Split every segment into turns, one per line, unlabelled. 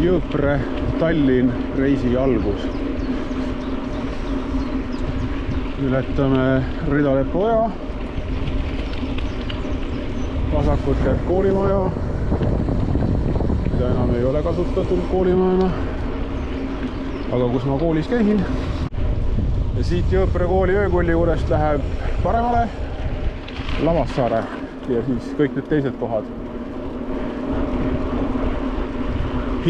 Jõõpre Tallinn reisi algus. Ületame Ridalepo oja. Vasakult käib koolimaja, mida enam ei ole kasutatud koolimajana, aga kus ma koolis käisin. Ja siit Jõõpre kooli öökulli juurest läheb paremale Lavassaare ja siis kõik need teised kohad.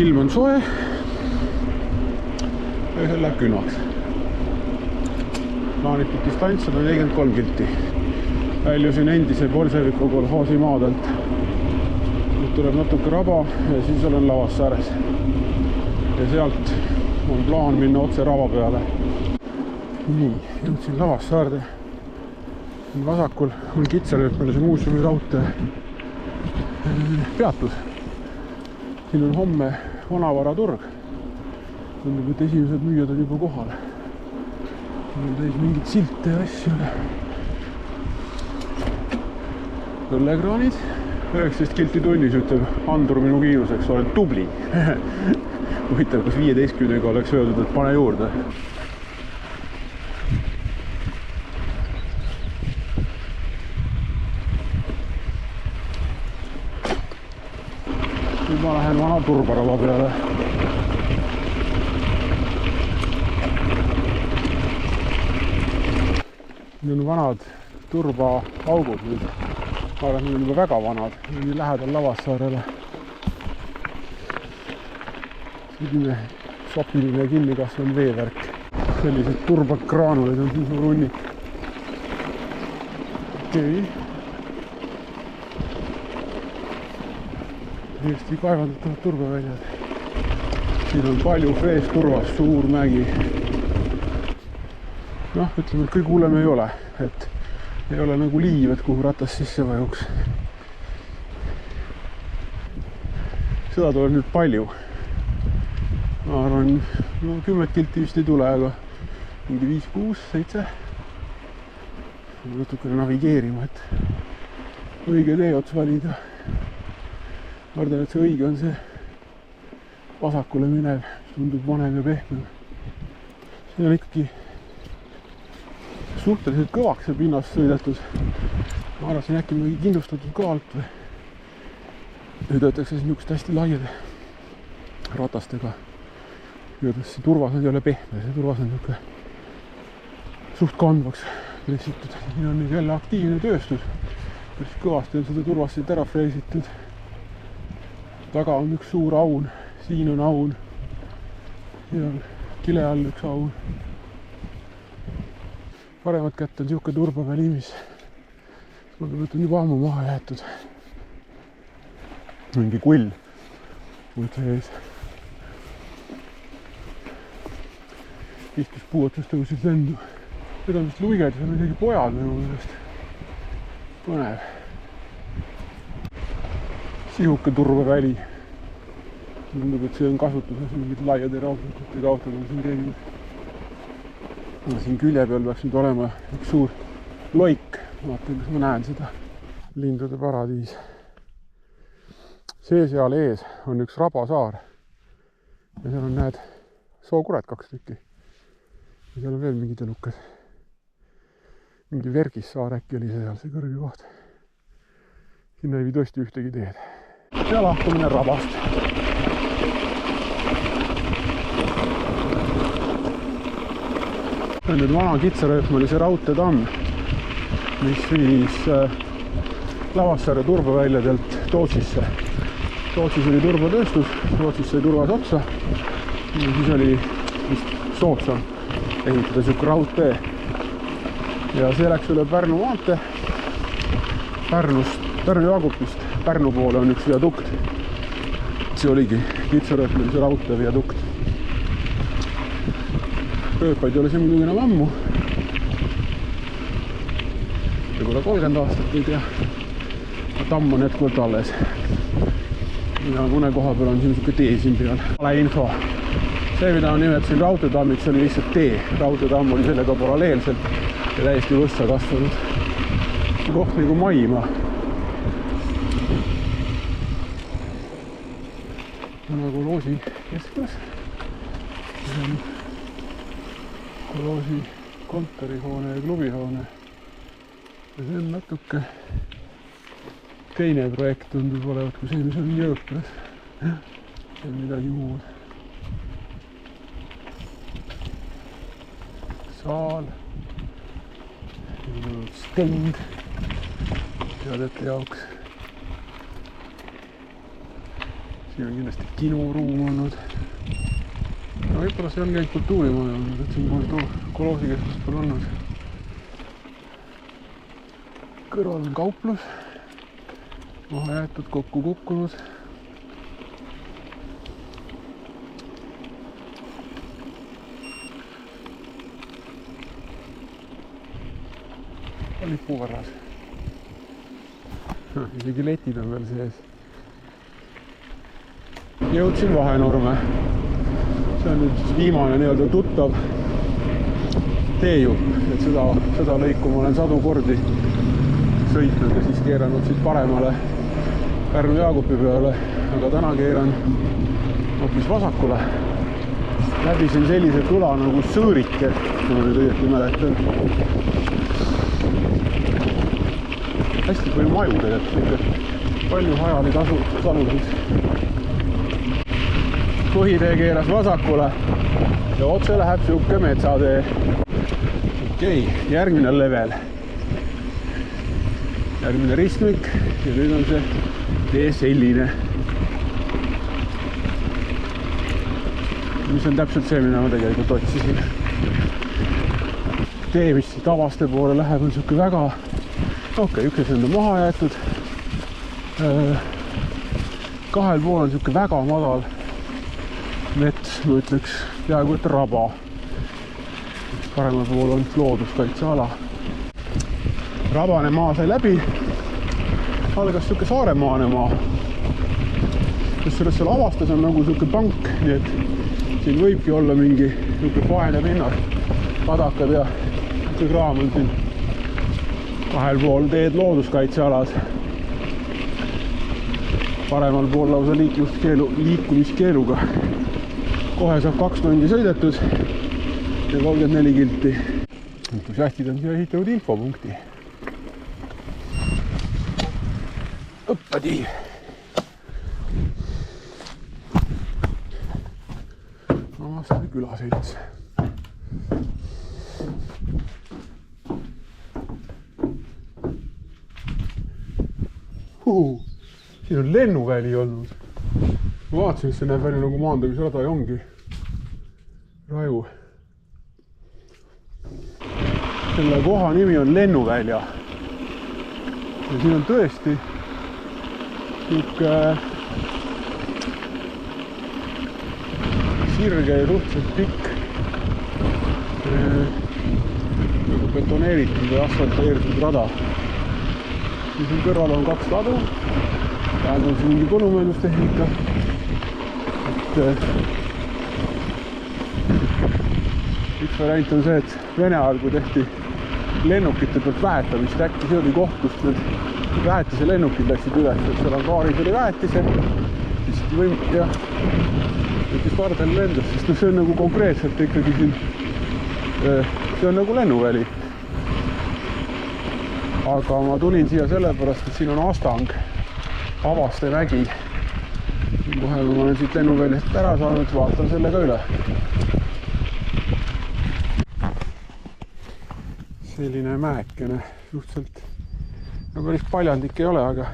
Ilm on soe ja see läheb külmaks. Plaanitud distants 143 kilti. Väljusin endise Bolševiku kolhoosi maadelt. Nüüd tuleb natuke raba ja siis olen Lavassaares. Ja sealt on plaan minna otse raba peale. Nii, jõudsin Lavassaarde. Vasakul on Kitsarööpmelise muuseumi raudtee peatus. Siin on homme vanavaraturg. Tundub, et esimesed müüjad on juba kohal. On täis mingid silte ja asju. Õllekraanid. 19 kilti tunnis ütleb Andur minu kiiruseks, olen tubli. Huvitav, kas 15-ga oleks öeldud, et pane juurde. Nüüd ma lähen vana turbarava peale. Need on vanad turbaaugud nüüd. Ma arvan, need on juba väga vanad. Nii lähedal Lavassaarele. Selline sopiline kinni kasvanud veevärk. Sellised turbakraanulid on siin suur hunnik. Okei. Eesti kaevandatavad turbaväljad. Siin on palju freesturvast, suur mägi. Noh, ütleme, et kõige hullem ei ole, et ei ole nagu liiv, et kuhu ratas sisse vajuks. Seda tuleb nüüd palju. Ma arvan, 10 kilti vist ei tule, aga mingi 5, 6, 7. Natukene navigeerima, et õige tee ots valida. Ma arvan, et see õige on see vasakule minev, tundub vanem ja pehmem. See on ikkagi suhteliselt kõvaks see pinnast sõidetud. Ma arvasin äkki mingi kindlustatud ka alt või. Nüüd võetakse siis niisugust hästi laiade ratastega. Igatahes see turvasand ei ole pehme, see turvasand on niisugune suht kandvaks pressitud. Siin on nüüd jälle aktiivne tööstus. Päris kõvasti on seda turvasand ära freesitud. Taga on üks suur aun, siin on aun ja kile all üks aun. Paremat kätt on siuke turbaväli, mis on juba ammu maha jäetud. Mingi kull mõtle ees. Istus puu otsast tõusid lendu. Need on vist luiged, see on isegi pojad minu meelest. Põnev. Sihuke turvaväli. Tundub, et see on kasutuses mingid laiade raudnutute kaotad on siin käinud. Siin külje peal peaks nüüd olema üks suur loik. Vaatan, kas ma näen seda. Lindude paradiis. See seal ees on üks rabasaar. Ja seal on, näed, sookured 2 tükki. Ja seal on veel mingid elukad. Mingi Vergissaar äkki oli see kõrge koht. Sinna ei vii tõesti ühtegi teed. Ja lahkumine rabast. See on nüüd vana Kitsarööpmelise raudteetamm, mis viis Lavassaare turbaväljadelt Tootsisse. Tootsis oli turbatööstus, Tootsis sai turvas otsa. Ja siis oli vist soodsam ehitada siuke raudtee. Ja see läks üle Pärnu maante. Pärnu Jaagupist Pärnu poole on üks viadukt. See oligi Kitsarööpmelise raudtee viadukt. Rööpaid ei ole see muidugi enam ammu. Võib-olla 30 aastat ei tea. Tamm on jätkuvalt alles. Ja mõne koha peal on siin niisugune tee siin peal. Info. See, mida ma nimetasin raudteetammiks, oli lihtsalt tee. Raudteetamm oli sellega paralleelselt ja täiesti võssa kasvanud. Koht nagu Maimaa. vana koloosi keskus. See on koloosi kontorihoone ja klubihoone. Ja see on natuke teine projekt tundub olevat kui see, mis on Jõhkras. See on midagi muud. Saal. Stend teadete jaoks. Siin on kindlasti kinoruum olnud. No võib-olla see on käinud kultuurimaja olnud, et siin koloosi keskus pole olnud. Kõrval on kauplus. Maha jäetud, kokku kukkunud. Lipuvarras. Isegi letid on veel sees. Jõudsin Vahenurme. See on nüüd siis viimane nii-öelda tuttav teejupp, et seda lõiku ma olen sadu kordi sõitnud ja siis keeranud siit paremale Pärnu Jaagupi peale, aga täna keeran hoopis vasakule. Läbisin sellise kõla nagu Sõõrike, kui ma nüüd õieti mäletan. Hästi palju maju tegelikult, palju hajali talusid. Põhitee keeras vasakule ja otse läheb siuke metsatee. Okei, järgmine level. Järgmine ristmik ja nüüd on see tee selline. Mis on täpselt see, mida ma tegelikult otsisin. Tee, mis siit avaste poole läheb, on siuke väga üks on maha jäetud. Kahel pool on siuke väga madal mets, ma ütleks peaaegu et raba. Paremal pool on looduskaitseala. Rabane maa sai läbi. Algas siuke saaremaane maa. Kusjuures seal avastas on nagu siuke pank, nii et siin võibki olla mingi siuke vaene pinnas. Padakad ja kraam on siin. Kahel pool teed looduskaitsealad. Paremal pool lausa liikumiskeeluga. Kohe saab 2 tundi sõidetud ja 34 kilti. Kus jahtid on siia ehitanud infopunkti. Õppadi! Aastal külaselts. Siin on lennuväli olnud. Ma vaatasin, et see näeb välja nagu maandumisrada ja ongi raju. Selle koha nimi on Lennuvälja. Ja siin on tõesti niisugune sirge ja suhteliselt pikk nagu betoneeritud või asfalteeritud rada. Siin kõrval on 2 ladu. Tähel on siin mingi põllumajandustehnika. Üks variant on see, et Vene ajal, kui tehti lennukite pealt väetamist, äkki see oli koht, kust need väetise lennukid läksid üles, et seal on kaaris oli väetise, siis võimd ja võttis pardel lendas, sest see on nagu konkreetselt ikkagi siin, see on nagu lennuväli. Aga ma tulin siia sellepärast, et siin on Astang, Avaste mägi. Kohe, kui ma olen siit lennuväljast ära saanud, vaatan selle ka üle. Selline mäekene suhteliselt, no päris paljandik ei ole, aga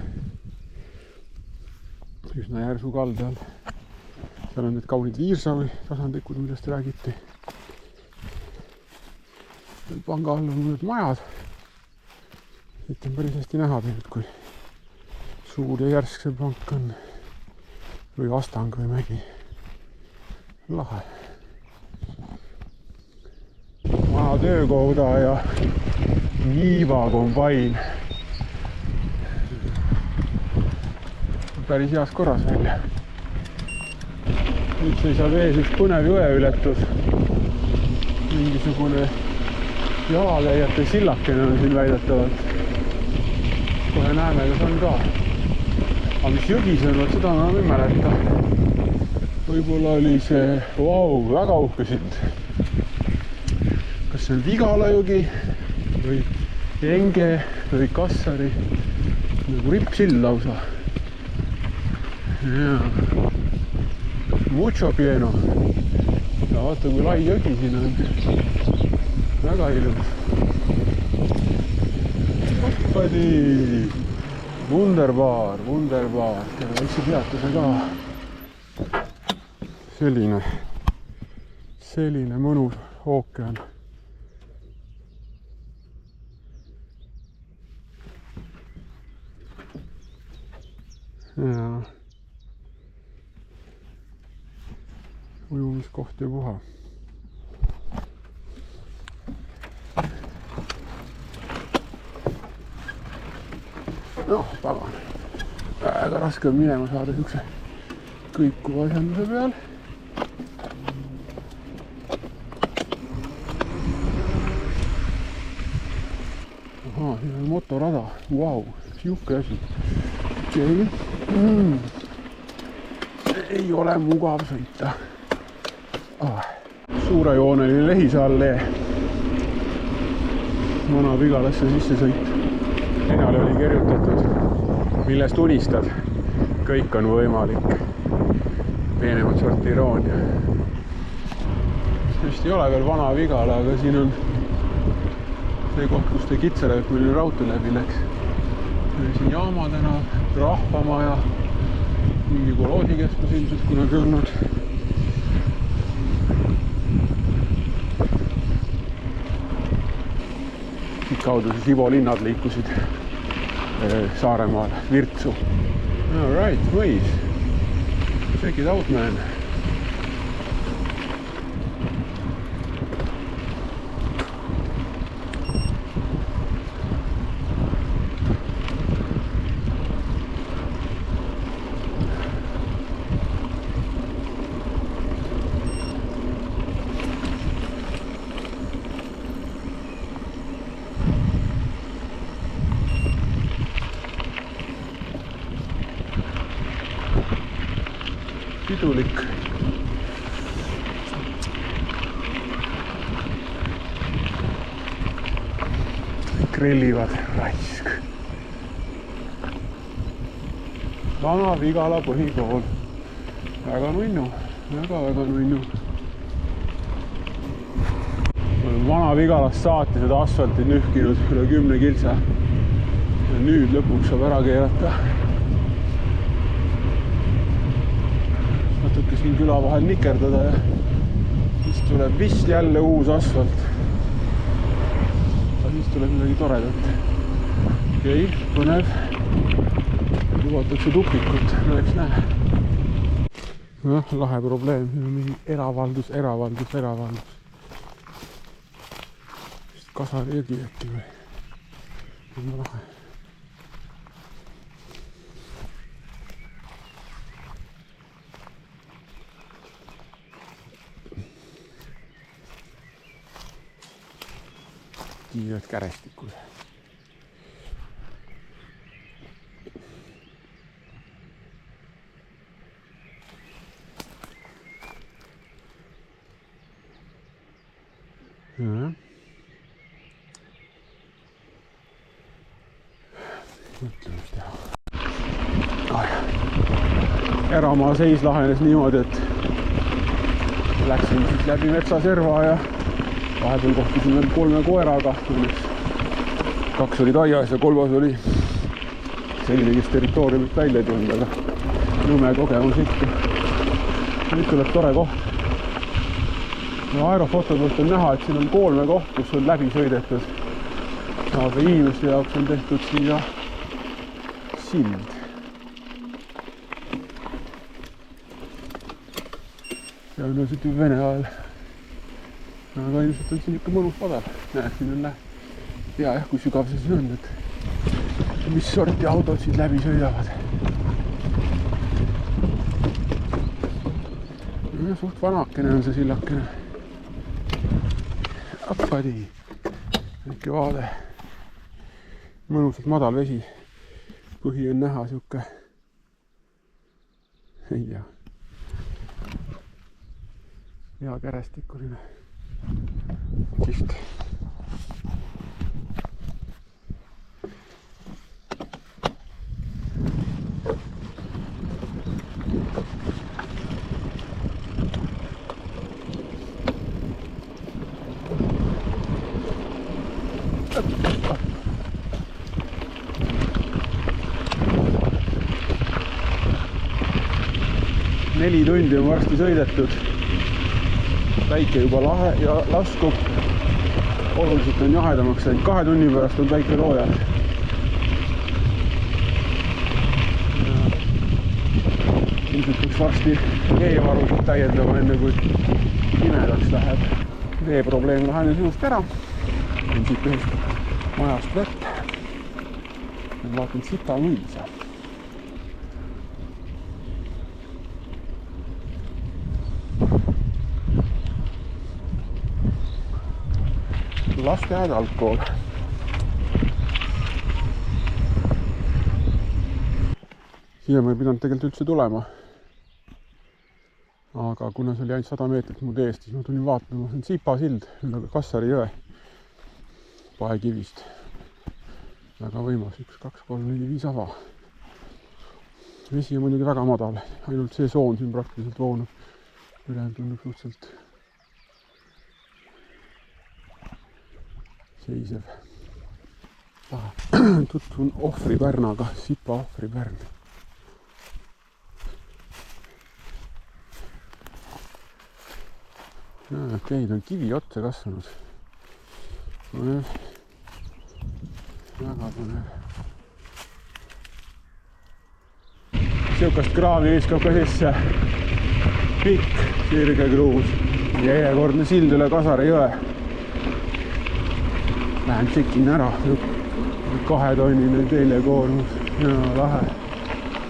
üsna järsu kalde all. Seal on need kaunid Viirsavi tasandikud, millest räägiti. Panga all on mõned majad. Siit on päris hästi näha tegelikult, kui suur ja järsk see pank on. Või Astang või mägi. Lahe. Maa töökouda ja Niiva kombain. Päris heas korras välja. Nüüd seisab ees üks põnev jõeületus. Mingisugune jalakäijate sillakene on siin väidetavalt. Kohe näeme, kas on ka. Aga mis jõgi see on, seda enam ei mäleta. võib-olla oli see, vau, väga uhke sild. Kas see on Vigala jogi või Enge või Kassari, nagu rippsild lausa. Jaa. Mucho pieno. Ja vaata, kui lai jõgi siin on. Väga ilus. Hoppadi! Wunderbar, wunderbar. Teeme väikse peatuse ka. Selline mõnus ookean. Jaa. Ujumiskoht ja puha. Noh, pagan. Väga raske on minema saada siukse kõikuva asjanduse peal. Ahaa, siin on motorada. Vau, siuke asi. Okei. See ei ole mugav sõita. Suurejooneline Lehisaale Vana-Vigalasse sisse sõit. Linale oli kirjutatud, millest unistad. Kõik on võimalik. Peenemat sorti iroonia. Vist ei ole veel Vana-Vigala, aga siin on see koht, kus te Kitsarööp, milline raudtee läbi läks. Siin Jaama tänav, Rahvamaja, mingi koloodikeskus ilmselt kunagi olnud. Siit kaudu siis Ivo linnad liikusid Saaremaal, Virtsu. All right, mõis. Check it out, man. Pidulik. Grillivad raisk. Vana-Vigala põhikool. Väga nunnu. Väga nunnu. Vana-Vigalast saati seda asfalti nühkinud üle 10 kiltsa. Ja nüüd lõpuks saab ära keerata. Natuke siin küla vahel nikerdada ja siis tuleb vist jälle uus asfalt. Ja siis tuleb midagi toredat. Okei, põnev. Lubatakse tupikut, eks näe. Noh, lahe probleem. Mingi eravaldus. Vist Kasari jõgi äkki või? On lahe. Kiired kärestikud. Ja. Mõtleme, mis teha. Eramaa seis lahenes niimoodi, et läksin siis läbi metsaserva ja vahepeal kohtusin veel 3 koeraga. 2 olid aias ja 3 oli selline, kes territooriumit välja ei tulnud, aga lume kogemus ikka. Nüüd tuleb tore koht. Aerofotodelt on näha, et siin on 3 koht, kus on läbi sõidetud. Aga inimeste jaoks on tehtud siia sild. Ja on üldiselt ju Vene ajal. Aga ilmselt on siin ikka mõnus padal. Näed, siin on tea jah, kui sügav see siin on, et mis sorti autod siit läbi sõidavad. Ja, suht vanakene on see sillakene. Appadi. Väike vaade. Mõnusalt madal vesi. Põhi on näha siuke. Ei tea. hea kärestikuline. Kihvt. Neli tundi on varsti sõidetud. Päike juba laskub. Oluliselt on jahedamaks läinud. 2 tunni pärast on päike loojal. Ilmselt võiks varsti veevarusid täiendama, enne kui pimedaks läheb. Veeprobleem lahenes just ära. On siit ühest majast vett. Vaatan Sipa mõisa. Lasteaed algkool. Siia ma ei pidanud tegelikult üldse tulema. Aga kuna see oli ainult 100 meetrit muud eest, siis ma tulin vaatama. See on Sipa sild üle Kassari jõe paekivist. Väga võimas. 1, 2, 3, 4, 5 ava. Vesi on muidugi väga madal. Ainult see soon siin praktiliselt voonub. Ülejäänud tundub suhteliselt seisev. Tutvun ohvripärnaga, Sipa ohvripärn. Okei, ta on kivi otsa kasvanud. Väga põnev. Siukast kraami viskab ka sisse. Pikk sirge kruus. Järjekordne sild üle Kasari jõe. Lähen tšekin ära. 2-tonnine teljekoormus. Ja lahe.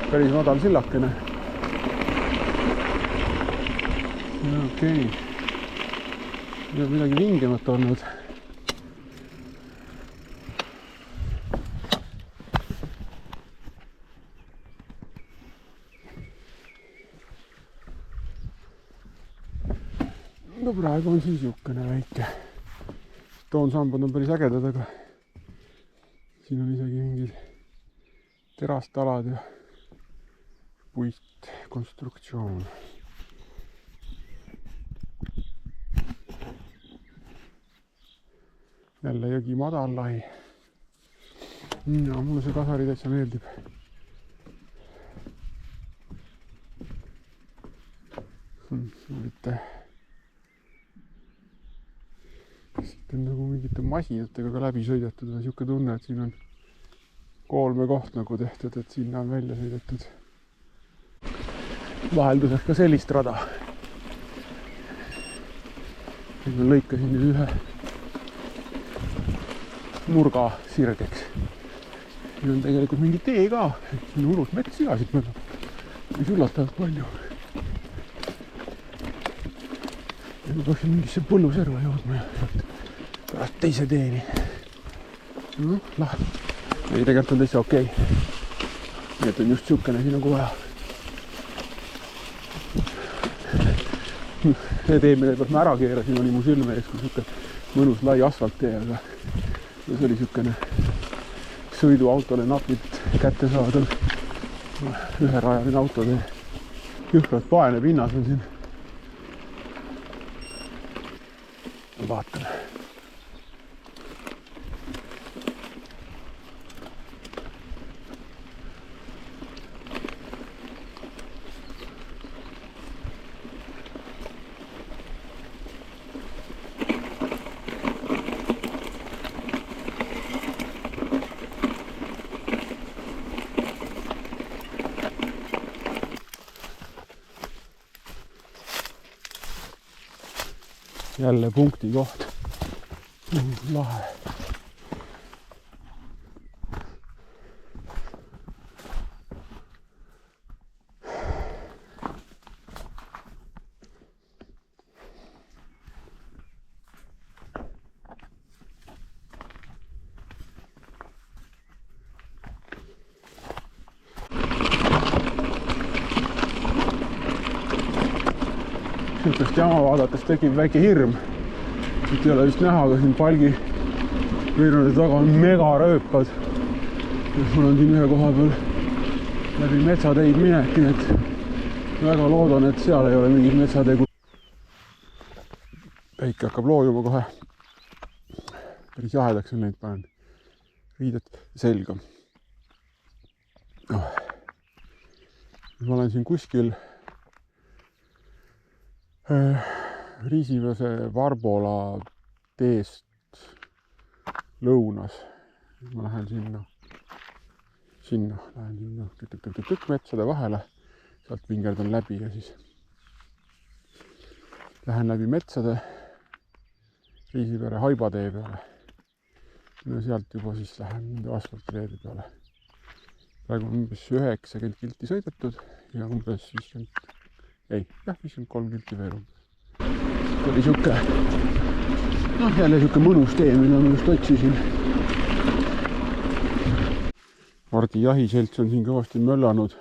Päris madal sillakene. Okei. Ei ole midagi vingemat olnud. No praegu on siis jukene väike. Toonsambad on päris ägedad, aga siin on isegi mingid terastalad ja puitkonstruktsioon. Jälle jõgi madal lai. Ja mulle see Kasari täitsa meeldib. Siit on nagu mingite masinatega ka läbi sõidetud. On siuke tunne, et siin on kolmekoht nagu tehtud, et sinna on välja sõidetud. Vahelduseks ka sellist rada. Ma lõikasin nüüd ühe nurga sirgeks. Siin on tegelikult mingi tee ka. Siin on hullult metssigasid mõnda. Mis üllatavad palju. Ja ma peaksin mingisse põlluserva jõudma ja pärast teise teeni. No, lahe. Ei, tegelikult on täitsa okei. Nii et on just siukene siin nagu vaja. See tee, mille pealt ma ära keerasin, oli mu silme ees, kui siuke mõnus lai asfalttee, aga see oli siukene sõiduautole napilt kätte saadud üherajaline autotee. Jõhkralt paene pinnas on siin. Vaatan. Jälle punkti koht. Lahe. Sest jama vaadates tekib väike hirm. Siit ei ole vist näha, aga siin palgi veerunde taga on megarööpad. Mul on siin ühe koha peal läbi metsateid minek, nii et väga loodan, et seal ei ole mingid metsategu. Päike hakkab loojuma kohe. Päris jahedaks on neid, panen riidet selga. Ma olen siin kuskil Riisivese Varbola teest lõunas. Ma lähen sinna tükk metsade vahele, sealt vingerdan läbi ja siis lähen läbi metsade Riisivere haibatee peale. No sealt juba siis lähen nende asfaltteede peale. Praegu on umbes 90 kilti sõidetud ja umbes 53 kilti veel umbes. Oli siuke, jälle siuke mõnus tee, mida ma just otsisin. Mardi jahiselts on siin kõvasti möllanud.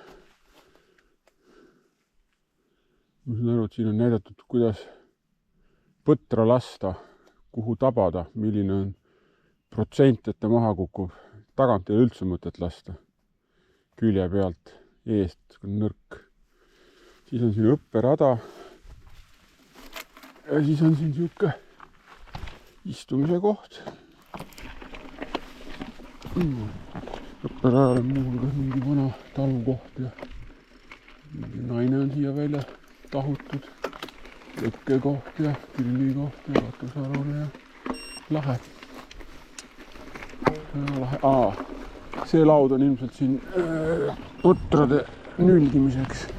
Ma saan aru, et siin on näidatud, kuidas põtra lasta, kuhu tabada, milline on protsent, et ta maha kukub. Tagant ei ole üldse mõtet lasta. Külje pealt, eest on nõrk. Siis on siin õpperada. Ja siis on siin siuke istumise koht. Õpperajal on muu hulgas mingi vana talukoht ja naine on siia välja tahutud. Lõkkekoht ja külvikoht ja katusalune ja lahe. See laud on ilmselt siin põtrade nülgimiseks.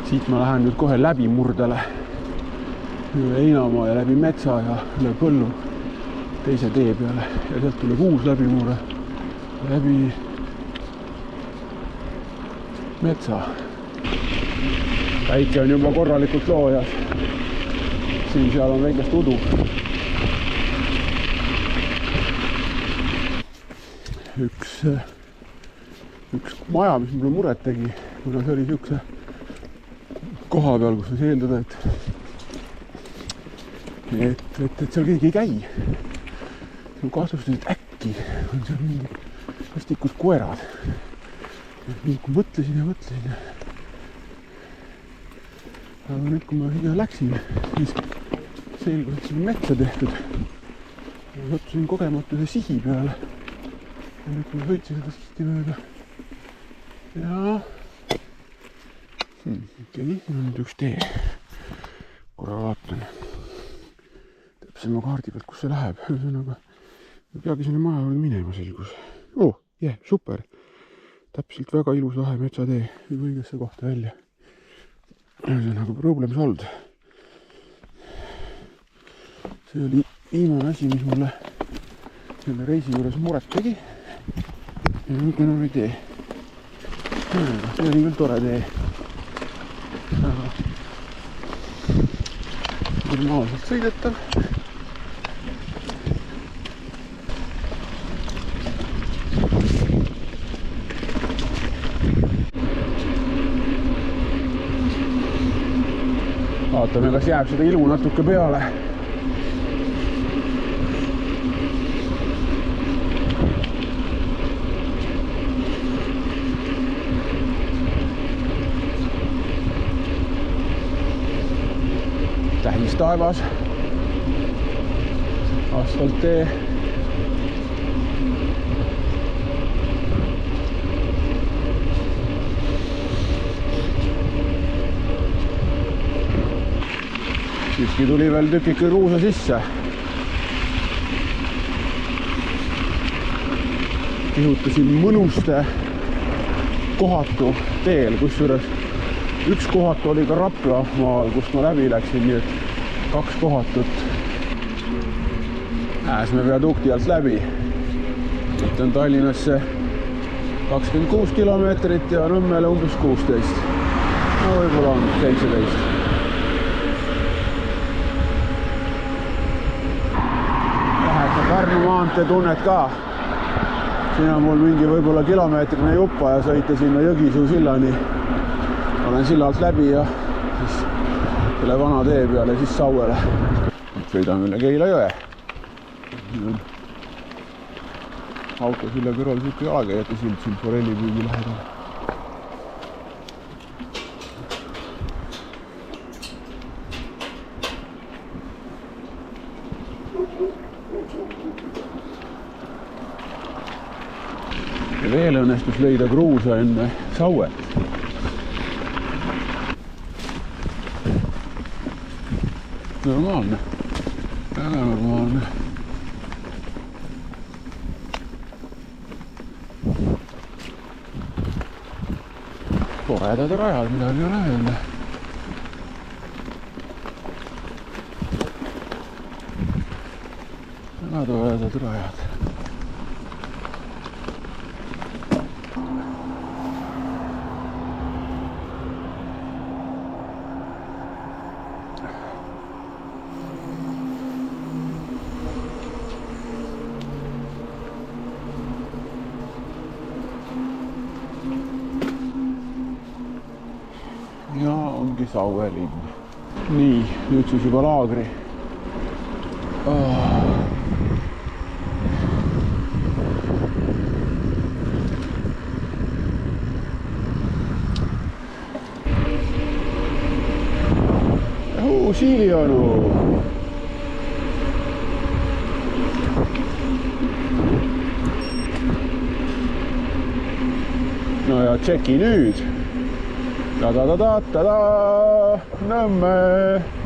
Siit ma lähen nüüd kohe läbi murdele. Üle Einamaa ja läbi metsa ja üle põllu teise tee peale. Ja sealt tuleb uus läbimurre läbi metsa. Päike on juba korralikult loojas. Siin-seal on väikest udu. Üks maja, mis mulle muret tegi, kuna see oli siukse koha peal, kus võis eeldada, et seal keegi ei käi. See on kahtlustatud, et äkki on seal mingi vastikud koerad. Nii kui mõtlesin. Aga nüüd, kui ma siia läksin, siis selgus, et siin on metsa tehtud. Ma sattusin kogematuse sihi peale. Ja nüüd, kui ma sõitsin seda sihti mööda. Ja okei, nüüd üks tee. Korra vaatan täpsema kaardi pealt, kus see läheb. Ühesõnaga, ma peagi selle maja juurde minema selgus. Super. Täpselt väga ilus lahe metsatee. Juba õigesse kohta välja. Ühesõnaga, problem solved. See oli viimane asi, mis mulle selle reisi juures muret tegi. Ja nüüd enam ei tee. See oli küll tore tee. Aga normaalselt sõidetav. Vaatame, kas jääb seda ilu natuke peale. Tähis taevas, asfalttee. Siiski tuli veel tükike kruusa sisse. Kihutasin mõnuste kohatu teel, kusjuures üks kohatu oli ka Rapla maal, kust ma läbi läksin, nii et 2 kohatut. Ääsme viadukti alt läbi. Siit on Tallinnasse 26 kilomeetrit ja Nõmmele umbes 16. No võib-olla on 17. Pärnu maantee tunnet ka. Siin on mul mingi võib-olla kilomeetrine juppa ja sõita sinna Jõgisuu sillani. Olen sillalt läbi ja siis selle vana tee peale ja siis Sauele. Sõidame üle Keila jõe. Siin on autosilla kõrval siuke jalakäijate sild siin forellipüügi lähedal. Ja veel õnnestus leida kruusa enne Sauet. Normaalne. Väga normaalne. Toredad rajad, midagi ei ole öelda. Väga toredad rajad. Ja ongi Saue linn. Nii, nüüd siis juba laagri. Siilionu! No ja tšeki nüüd! Ta-da-da-da-da-da! Nõmme!